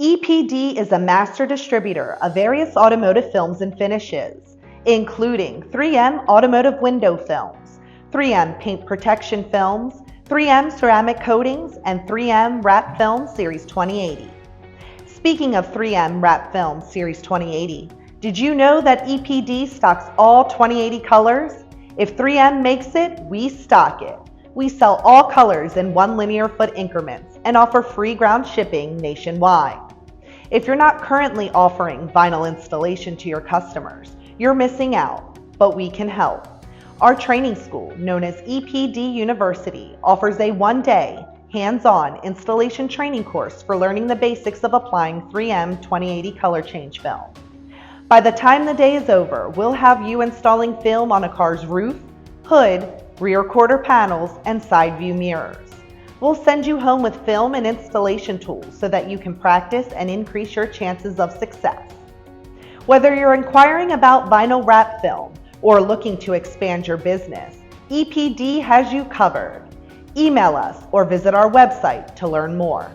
EPD is a master distributor of various automotive films and finishes, including 3M Automotive Window Films, 3M Paint Protection Films, 3M Ceramic Coatings, and 3M Wrap Film Series 2080. Speaking of 3M Wrap Film Series 2080, did you know that EPD stocks all 2080 colors? If 3M makes it, we stock it. We sell all colors in 1 linear foot increments and offer free ground shipping nationwide. If you're not currently offering vinyl installation to your customers, you're missing out, but we can help. Our training school, known as EPD University, offers a 1-day, hands-on installation training course for learning the basics of applying 3M 2080 color change film. By the time the day is over, we'll have you installing film on a car's roof, hood, rear quarter panels, and side view mirrors. We'll send you home with film and installation tools so that you can practice and increase your chances of success. Whether you're inquiring about vinyl wrap film or looking to expand your business, EPD has you covered. Email us or visit our website to learn more.